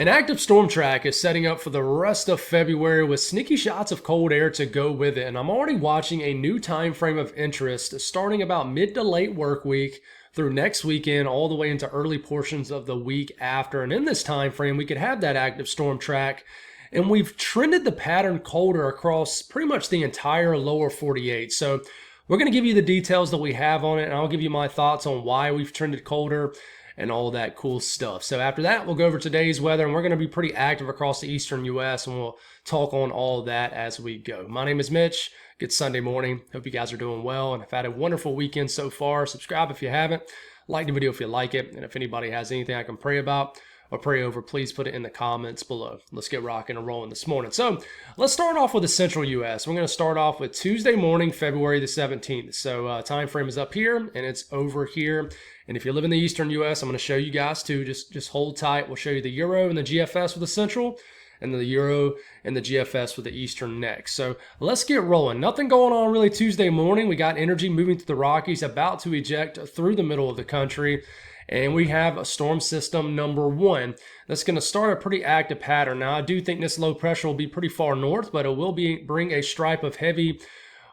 An active storm track is setting up for the rest of February with sneaky shots of cold air to go with it, and I'm already watching a new time frame of interest starting about mid to late work week through next weekend all the way into early portions of the week after. And in this time frame, we could have that active storm track, and we've trended the pattern colder across pretty much the entire lower 48. So we're going to give you the details that we have on it, and I'll give you my thoughts on why we've trended colder and all that cool stuff. So after that, we'll go over today's weather, and we're going to be pretty active across the eastern U.S., and we'll talk on all that as we go. My name is Mitch. Good Sunday morning. Hope you guys are doing well and have had a wonderful weekend so far. Subscribe if you haven't. Like the video if you like it. And if anybody has anything I can pray about or pray over, please put it in the comments below. Let's get rocking and rolling this morning. So let's start off with the central U.S. We're going to start off with Tuesday morning, February the 17th. So time frame is up here and it's over here. And if you live in the eastern U.S., I'm going to show you guys too. Just hold tight. We'll show you the Euro and the GFS for the central, and the Euro and the GFS for the eastern next. So let's get rolling. Nothing going on really Tuesday morning. We got energy moving to the Rockies, about to eject through the middle of the country. And we have a storm system number 1 that's going to start a pretty active pattern. Now, I do think this low pressure will be pretty far north, but it will bring a stripe of heavy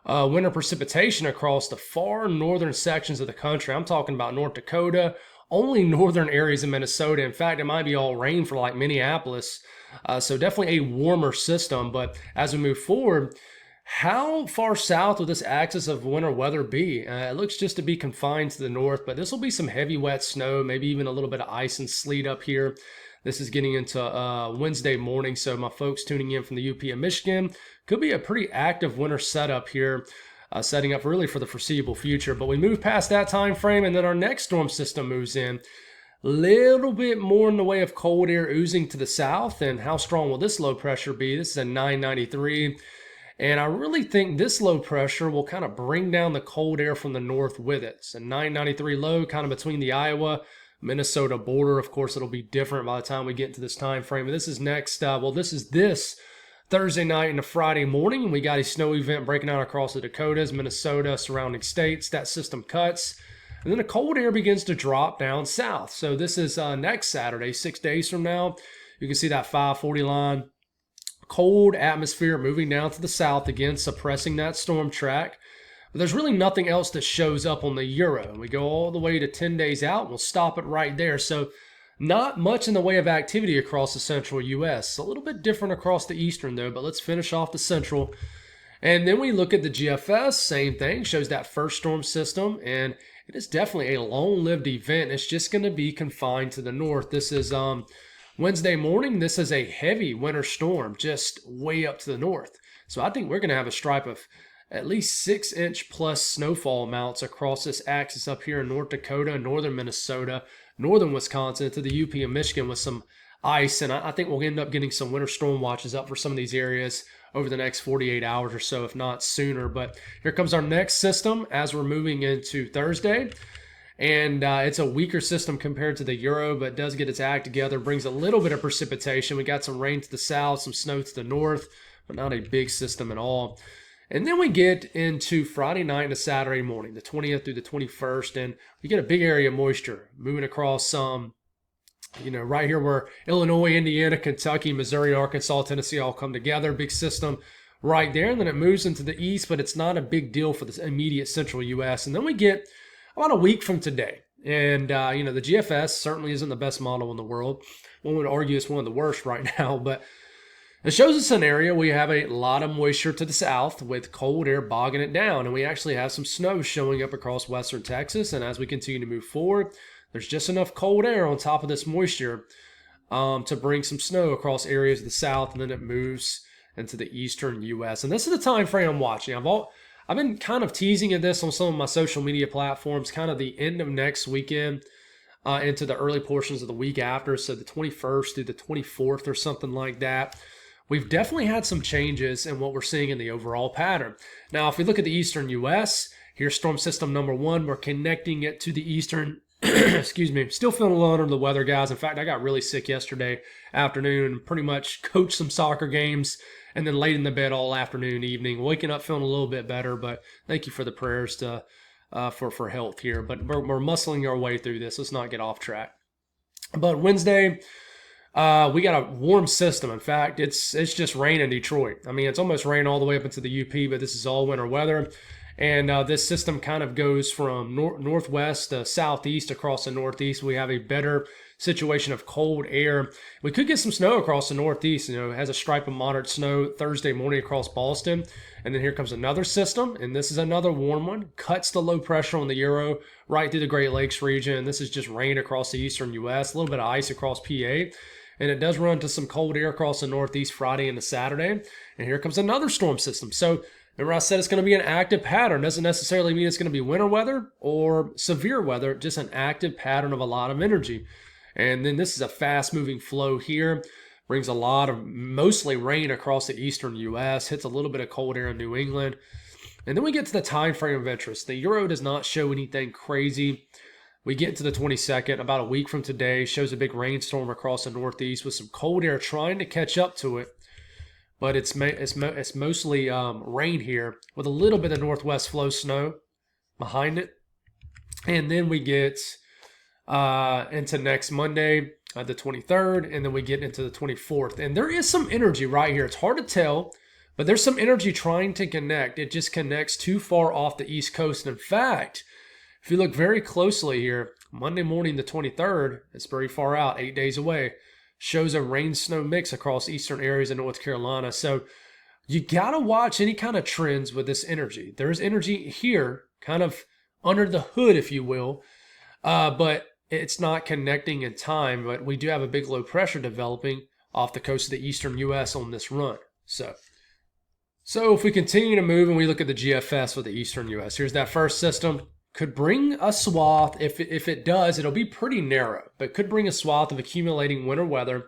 winter precipitation across the far northern sections of the country. I'm talking about North Dakota, only northern areas of Minnesota. In fact, it might be all rain for like Minneapolis. So definitely a warmer system. But as we move forward, how far south will this axis of winter weather be? It looks just to be confined to the north, but this will be some heavy wet snow, maybe even a little bit of ice and sleet up here. This is getting into Wednesday morning, so my folks tuning in from the UP of Michigan, could be a pretty active winter setup here, setting up really for the foreseeable future. But we move past that time frame, and then our next storm system moves in. Little bit more in the way of cold air oozing to the south, and how strong will this low pressure be? This is a 993. And I really think this low pressure will kind of bring down the cold air from the north with it. It's a 993 low, kind of between the Iowa Minnesota border. Of course, it'll be different by the time we get into this time frame. And this is next, this is this Thursday night and a Friday morning. We got a snow event breaking out across the Dakotas, Minnesota, surrounding states. That system cuts. And then the cold air begins to drop down south. So this is next Saturday, 6 days from now. You can see that 540 line. Cold atmosphere moving down to the south again, suppressing that storm track. But there's really nothing else that shows up on the Euro. We go all the way to 10 days out, and we'll stop it right there. So not much in the way of activity across the central U.S. A little bit different across the eastern, though, but let's finish off the central. And then we look at the GFS, same thing, shows that first storm system, and it is definitely a long-lived event. It's just going to be confined to the north. This is Wednesday morning. This is a heavy winter storm just way up to the north. So I think we're going to have a stripe of at least 6-inch plus snowfall amounts across this axis up here in North Dakota, northern Minnesota, northern Wisconsin, to the UP of Michigan with some ice. And I think we'll end up getting some winter storm watches up for some of these areas over the next 48 hours or so, if not sooner. But here comes our next system as we're moving into Thursday. And it's a weaker system compared to the Euro, but does get its act together, brings a little bit of precipitation. We got some rain to the south, some snow to the north, but not a big system at all. And then we get into Friday night to Saturday morning, the 20th through the 21st, and we get a big area of moisture moving across right here where Illinois, Indiana, Kentucky, Missouri, Arkansas, Tennessee all come together. Big system right there. And then it moves into the east, but it's not a big deal for the immediate central U.S. And then we get about a week from today. And, the GFS certainly isn't the best model in the world. One would argue it's one of the worst right now, but it shows a scenario where you have a lot of moisture to the south with cold air bogging it down. And we actually have some snow showing up across western Texas. And as we continue to move forward, there's just enough cold air on top of this moisture to bring some snow across areas of the south. And then it moves into the eastern U.S. And this is the time frame I'm watching. I've been kind of teasing at this on some of my social media platforms, kind of the end of next weekend into the early portions of the week after, so the 21st through the 24th or something like that. We've definitely had some changes in what we're seeing in the overall pattern. Now, if we look at the eastern U.S., here's storm system number 1. We're connecting it to the eastern, excuse me, still feeling a little under the weather, guys. In fact, I got really sick yesterday afternoon and pretty much coached some soccer games and then laid in the bed all afternoon, evening, waking up feeling a little bit better. But thank you for the prayers for health here. But we're muscling our way through this. Let's not get off track. But Wednesday, We got a warm system. In fact, it's just rain in Detroit. I mean, it's almost rain all the way up into the UP, but this is all winter weather. And this system kind of goes from northwest to southeast across the northeast. We have a better situation of cold air. We could get some snow across the northeast. You know, it has a stripe of moderate snow Thursday morning across Boston. And then here comes another system, and this is another warm one. Cuts the low pressure on the Euro right through the Great Lakes region. This is just rain across the eastern U.S., a little bit of ice across PA. And it does run to some cold air across the northeast Friday into Saturday. And here comes another storm system. So remember I said it's going to be an active pattern. Doesn't necessarily mean it's going to be winter weather or severe weather, just an active pattern of a lot of energy. And then this is a fast moving flow here. Brings a lot of mostly rain across the eastern U.S., hits a little bit of cold air in New England. And then we get to the time frame of interest. The Euro does not show anything crazy. We get to the 22nd, about a week from today, shows a big rainstorm across the northeast with some cold air trying to catch up to it. But it's mostly rain here with a little bit of northwest flow snow behind it. And then we get into next Monday, the 23rd, and then we get into the 24th. And there is some energy right here. It's hard to tell, but there's some energy trying to connect. It just connects too far off the East Coast. In fact, if you look very closely here, Monday morning, the 23rd, it's very far out, 8 days away, shows a rain-snow mix across eastern areas of North Carolina. So you got to watch any kind of trends with this energy. There's energy here, kind of under the hood, if you will, but it's not connecting in time. But we do have a big low pressure developing off the coast of the eastern U.S. on this run. So if we continue to move and we look at the GFS for the eastern U.S., here's that first system. Could bring a swath, if it does, it'll be pretty narrow, but could bring a swath of accumulating winter weather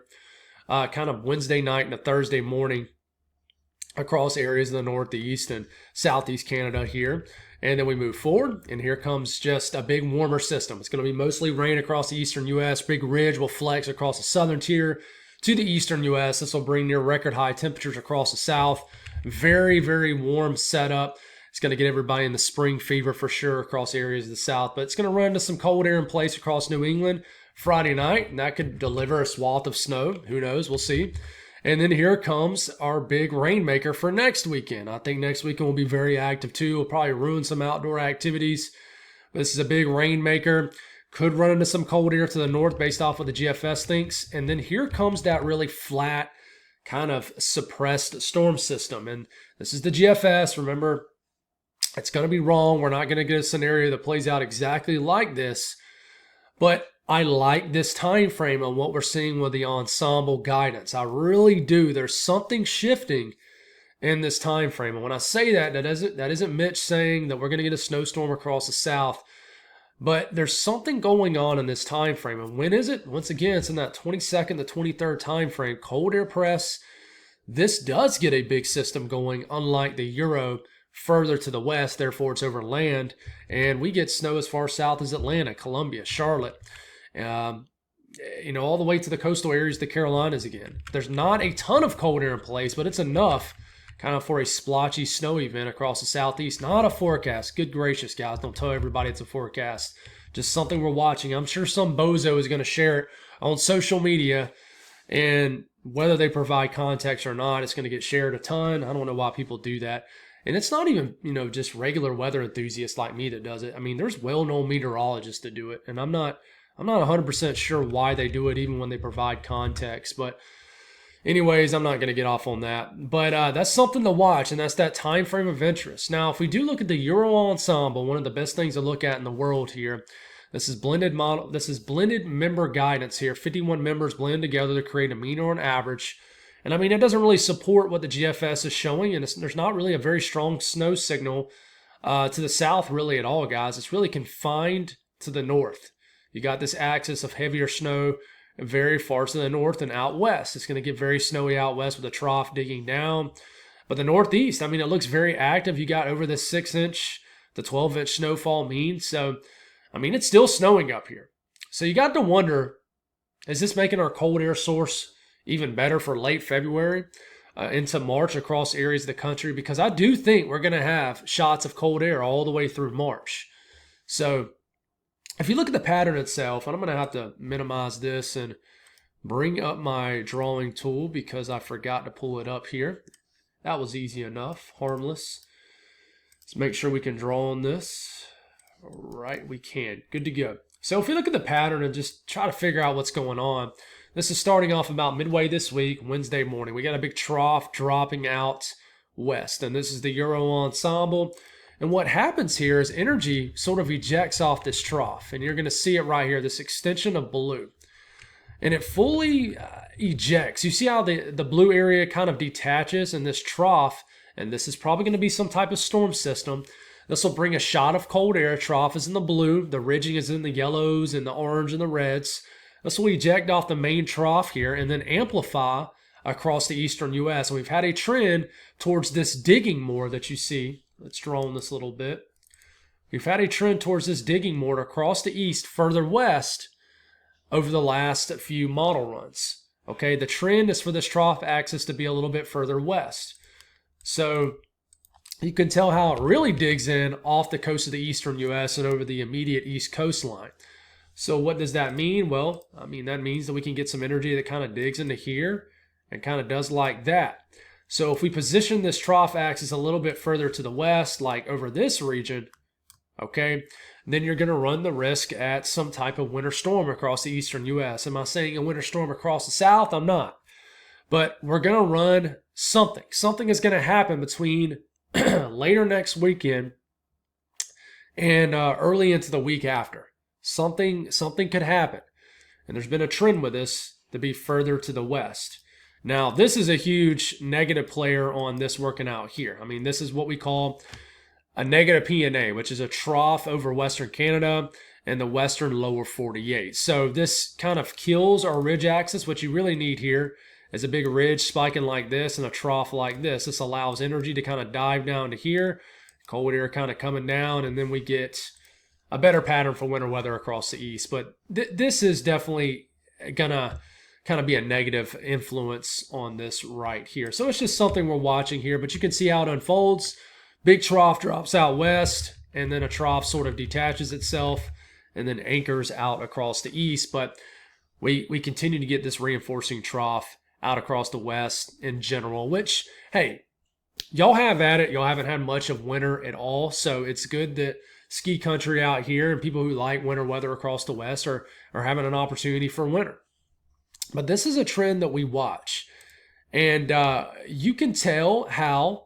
kind of Wednesday night and a Thursday morning across areas of the northeast and southeast Canada here. And then we move forward, and here comes just a big warmer system. It's going to be mostly rain across the eastern U.S. Big ridge will flex across the southern tier to the eastern U.S. This will bring near record high temperatures across the south. Very, very warm setup. It's going to get everybody in the spring fever for sure across areas of the south, but it's going to run into some cold air in place across New England Friday night, and that could deliver a swath of snow. Who knows? We'll see. And then here comes our big rainmaker for next weekend. I think next weekend will be very active too. We'll probably ruin some outdoor activities. This is a big rainmaker. Could run into some cold air to the north based off what the GFS thinks. And then here comes that really flat, kind of suppressed storm system. And this is the GFS. Remember, it's going to be wrong. We're not going to get a scenario that plays out exactly like this. But I like this time frame on what we're seeing with the ensemble guidance. I really do. There's something shifting in this time frame. And when I say that, that isn't Mitch saying that we're going to get a snowstorm across the south. But there's something going on in this time frame. And when is it? Once again, it's in that 22nd to 23rd time frame. Cold air press. This does get a big system going, unlike the Euro further to the west, therefore it's over land, and we get snow as far south as Atlanta, Columbia, Charlotte, all the way to the coastal areas of the Carolinas again. There's not a ton of cold air in place, but it's enough kind of for a splotchy snow event across the southeast. Not a forecast. Good gracious, guys. Don't tell everybody it's a forecast. Just something we're watching. I'm sure some bozo is going to share it on social media, and whether they provide context or not, it's going to get shared a ton. I don't know why people do that. And it's not even, just regular weather enthusiasts like me that does it. I mean, there's well-known meteorologists that do it, and I'm not 100% sure why they do it, even when they provide context. But anyways, I'm not going to get off on that. But that's something to watch, and that's that time frame of interest. Now, if we do look at the Euro ensemble, one of the best things to look at in the world here, this is blended model. This is blended member guidance here. 51 members blend together to create a mean or an average. And I mean, it doesn't really support what the GFS is showing, and there's not really a very strong snow signal to the south really at all, guys. It's really confined to the north. You got this axis of heavier snow very far to the north and out west. It's going to get very snowy out west with a trough digging down. But the northeast, I mean, it looks very active. You got over this 6-inch to 12-inch snowfall mean. So, I mean, it's still snowing up here. So you got to wonder, is this making our cold air source even better for late February into March across areas of the country? Because I do think we're going to have shots of cold air all the way through March. So if you look at the pattern itself, and I'm going to have to minimize this and bring up my drawing tool because I forgot to pull it up here. That was easy enough, harmless. Let's make sure we can draw on this. All right, we can. Good to go. So if we look at the pattern and just try to figure out what's going on, this is starting off about midway this week, Wednesday morning. We got a big trough dropping out west, and this is the Euro ensemble. And what happens here is energy sort of ejects off this trough, and you're going to see it right here, this extension of blue. And it fully ejects. You see how the blue area kind of detaches in this trough, and this is probably going to be some type of storm system. This will bring a shot of cold air. Trough is in the blue, the ridging is in the yellows and the orange and the reds. This will eject off the main trough here and then amplify across the eastern U.S. And we've had a trend towards this digging more that you see. Let's draw on this a little bit. We've had a trend towards this digging more across the east, further west, over the last few model runs. Okay, the trend is for this trough axis to be a little bit further west. So you can tell how it really digs in off the coast of the eastern U.S. and over the immediate east coastline. So what does that mean? Well, I mean, that means that we can get some energy that kind of digs into here and kind of does like that. So if we position this trough axis a little bit further to the west, like over this region, okay, then you're going to run the risk at some type of winter storm across the eastern U.S. Am I saying a winter storm across the south? I'm not. But we're going to run something. Something is going to happen between later next weekend and early into the week after. Something could happen. And there's been a trend with this to be further to the west. Now, this is a huge negative player on this working out here. I mean, this is what we call a negative PNA, which is a trough over Western Canada and the western lower 48. So this kind of kills our ridge axis. What you really need here is a big ridge spiking like this and a trough like this. This allows energy to kind of dive down to here, cold air kind of coming down, and then we get a better pattern for winter weather across the east. But this is definitely going to kind of be a negative influence on this right here. So it's just something we're watching here, but you can see how it unfolds. Big trough drops out west, and then a trough sort of detaches itself and then anchors out across the east. But we continue to get this reinforcing trough out across the west in general, which, hey, y'all have at it. Y'all haven't had much of winter at all, so it's good that ski country out here and people who like winter weather across the west are having an opportunity for winter. But this is a trend that we watch. And you can tell how,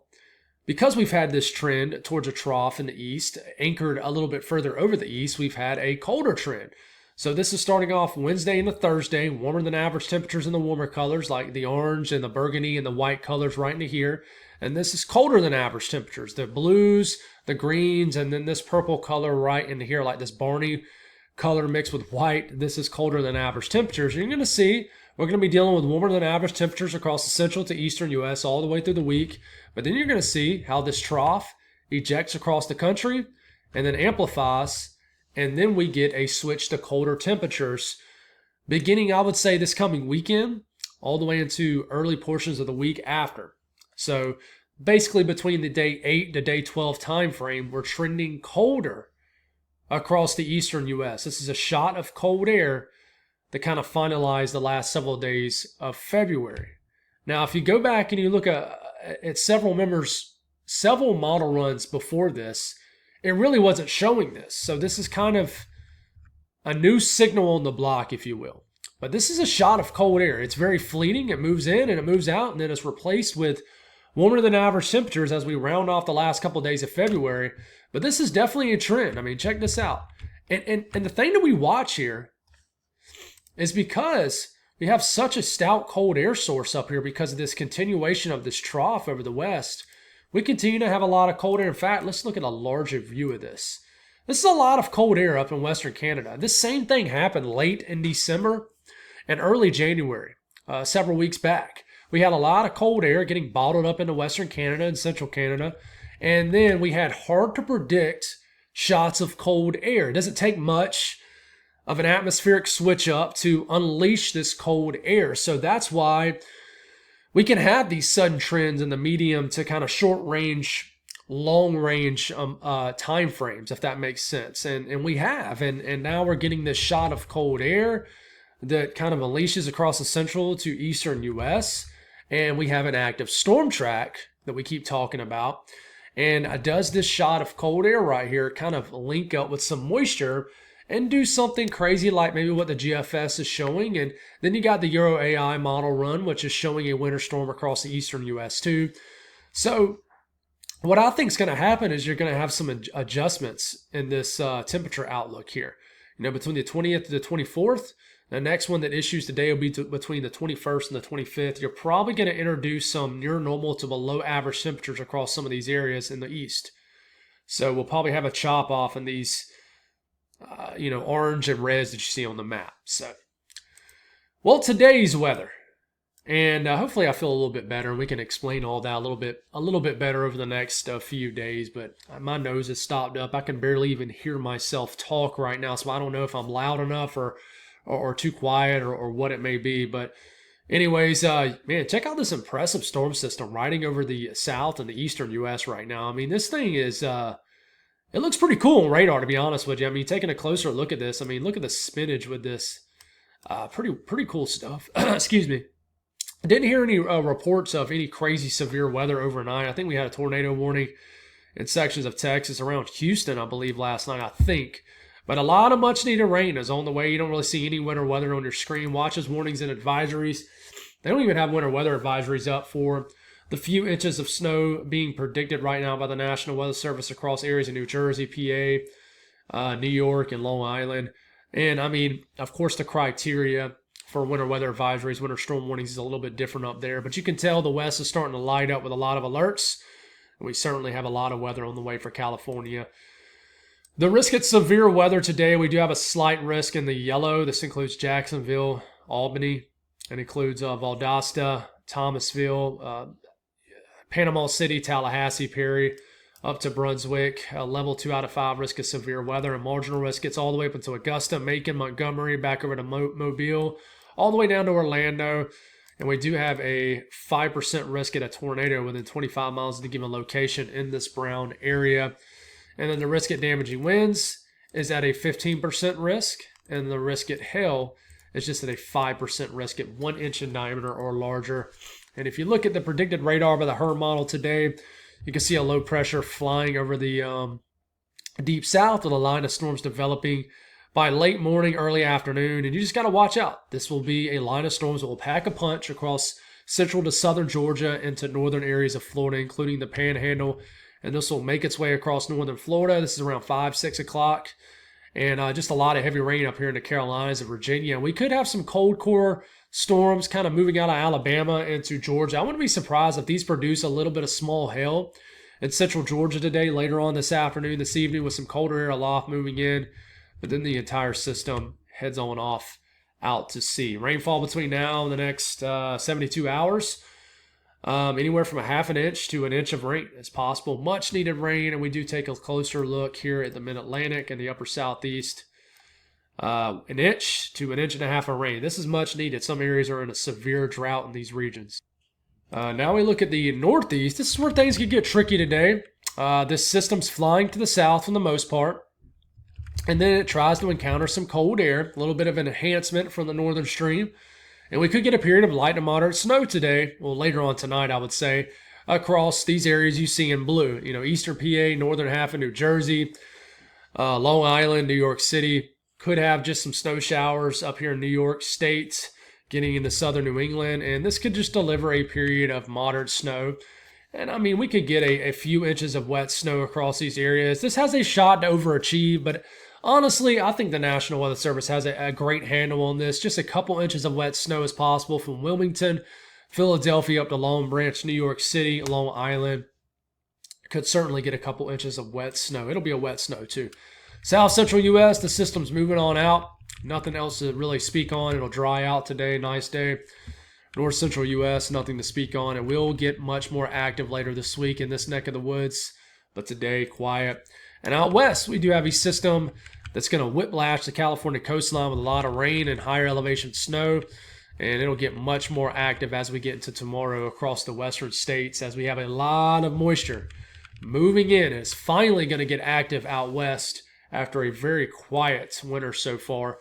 because we've had this trend towards a trough in the east, anchored a little bit further over the east, we've had a colder trend. So this is starting off Wednesday into Thursday, warmer than average temperatures in the warmer colors like the orange and the burgundy and the white colors right into here. And this is colder than average temperatures, the blues, the greens, and then this purple color right into here, like this Barney color mixed with white. This is colder than average temperatures. You're going to see we're going to be dealing with warmer than average temperatures across the central to eastern U.S. all the way through the week. But then you're going to see how this trough ejects across the country and then amplifies. And then we get a switch to colder temperatures beginning, I would say, this coming weekend all the way into early portions of the week after. So basically between the day 8 to day 12 time frame, we're trending colder across the eastern U.S. This is a shot of cold air that kind of finalized the last several days of February. Now, if you go back and you look at several model runs before this, it really wasn't showing this. So this is kind of a new signal on the block, if you will. But this is a shot of cold air. It's very fleeting. It moves in and it moves out, and then it's replaced with warmer than average temperatures as we round off the last couple of days of February. But this is definitely a trend. I mean, check this out. And the thing that we watch here is because we have such a stout cold air source up here because of this continuation of this trough over the west, we continue to have a lot of cold air. In fact, let's look at a larger view of this. This is a lot of cold air up in Western Canada. This same thing happened late in December and early January, several weeks back. We had a lot of cold air getting bottled up into Western Canada and Central Canada. And then we had hard to predict shots of cold air. It doesn't take much of an atmospheric switch up to unleash this cold air. So that's why we can have these sudden trends in the medium to kind of short range, long range time frames, if that makes sense. And we have. And now we're getting this shot of cold air that kind of unleashes across the central to eastern U.S., and we have an active storm track that we keep talking about. And does this shot of cold air right here kind of link up with some moisture and do something crazy like maybe what the GFS is showing? And then you got the Euro AI model run, which is showing a winter storm across the eastern U.S. too. So what I think is going to happen is you're going to have some adjustments in this temperature outlook here. You know, between the 20th to the 24th, the next one that issues today will be between the 21st and the 25th. You're probably going to introduce some near normal to below average temperatures across some of these areas in the east. So we'll probably have a chop off in these, orange and reds that you see on the map. So, well, today's weather. And hopefully I feel a little bit better, and we can explain all that a little bit better over the next few days. But my nose is stopped up. I can barely even hear myself talk right now, so I don't know if I'm loud enough or too quiet or what it may be. But anyways, man, check out this impressive storm system riding over the south and the eastern U.S. right now. I mean, this thing is it looks pretty cool on radar, to be honest with you. I mean, taking a closer look at this, I mean, look at the spinach with this. Pretty cool stuff. Excuse me. I didn't hear any reports of any crazy severe weather overnight. I think we had a tornado warning in sections of Texas around Houston, I believe, last night, I think. But a lot of much needed rain is on the way. You don't really see any winter weather on your screen. Watches, warnings, and advisories. They don't even have winter weather advisories up for the few inches of snow being predicted right now by the National Weather Service across areas of New Jersey, PA, New York, and Long Island. And, I mean, of course, the criteria for winter weather advisories, winter storm warnings is a little bit different up there. But you can tell the West is starting to light up with a lot of alerts. We certainly have a lot of weather on the way for California. The risk at severe weather today, we do have a slight risk in the yellow. This includes Jacksonville, Albany. It includes Valdosta, Thomasville, Panama City, Tallahassee, Perry, up to Brunswick. Level 2 out of 5 risk of severe weather. And marginal risk gets all the way up into Augusta, Macon, Montgomery, back over to Mobile, all the way down to Orlando. And we do have a 5% risk at a tornado within 25 miles of the given location in this brown area. And then the risk at damaging winds is at a 15% risk. And the risk at hail is just at a 5% risk at 1 inch in diameter or larger. And if you look at the predicted radar by the HRRR model today, you can see a low pressure flying over the deep south with a line of storms developing by late morning, early afternoon. And you just got to watch out. This will be a line of storms that will pack a punch across central to southern Georgia into northern areas of Florida, including the Panhandle. And this will make its way across northern Florida. This is around 5, 6 o'clock. And just a lot of heavy rain up here in the Carolinas and Virginia. And we could have some cold core storms kind of moving out of Alabama into Georgia. I wouldn't be surprised if these produce a little bit of small hail in central Georgia today, later on this afternoon, this evening, with some colder air aloft moving in. But then the entire system heads on off out to sea. Rainfall between now and the next 72 hours. Anywhere from a half an inch to an inch of rain is possible. Much needed rain, and we do take a closer look here at the mid-Atlantic and the upper southeast. An inch to an inch and a half of rain. This is much needed. Some areas are in a severe drought in these regions. Now we look at the northeast. This is where things could get tricky today. This system's flying to the south for the most part. And then it tries to encounter some cold air, a little bit of an enhancement from the northern stream. And we could get a period of light to moderate snow today, well, later on tonight, I would say, across these areas you see in blue. You know, eastern PA, northern half of New Jersey, Long Island, New York City. Could have just some snow showers up here in New York State, getting into southern New England. And this could just deliver a period of moderate snow. And, I mean, we could get a few inches of wet snow across these areas. This has a shot to overachieve, but honestly, I think the National Weather Service has a great handle on this. Just a couple inches of wet snow is possible from Wilmington, Philadelphia up to Long Branch, New York City, Long Island. Could certainly get a couple inches of wet snow. It'll be a wet snow too. South Central U.S., the system's moving on out. Nothing else to really speak on. It'll dry out today. Nice day. North Central U.S., nothing to speak on. It will get much more active later this week in this neck of the woods. But today, quiet. And out west, we do have a system that's going to whiplash the California coastline with a lot of rain and higher elevation snow. And it'll get much more active as we get into tomorrow across the western states, as we have a lot of moisture moving in. It's finally going to get active out west after a very quiet winter so far.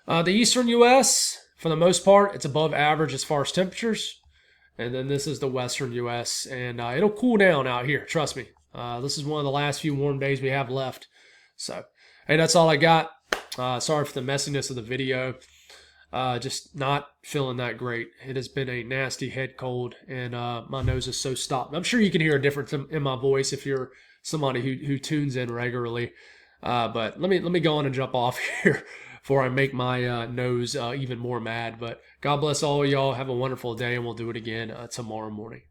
The eastern U.S., for the most part, it's above average as far as temperatures. And then this is the western U.S., and it'll cool down out here. Trust me. This is one of the last few warm days we have left. So, hey, that's all I got. Sorry for the messiness of the video. Just not feeling that great. It has been a nasty head cold, and my nose is so stopped. I'm sure you can hear a difference in my voice if you're somebody who tunes in regularly. But let me go on and jump off here before I make my nose even more mad. But God bless all of y'all. Have a wonderful day, and we'll do it again tomorrow morning.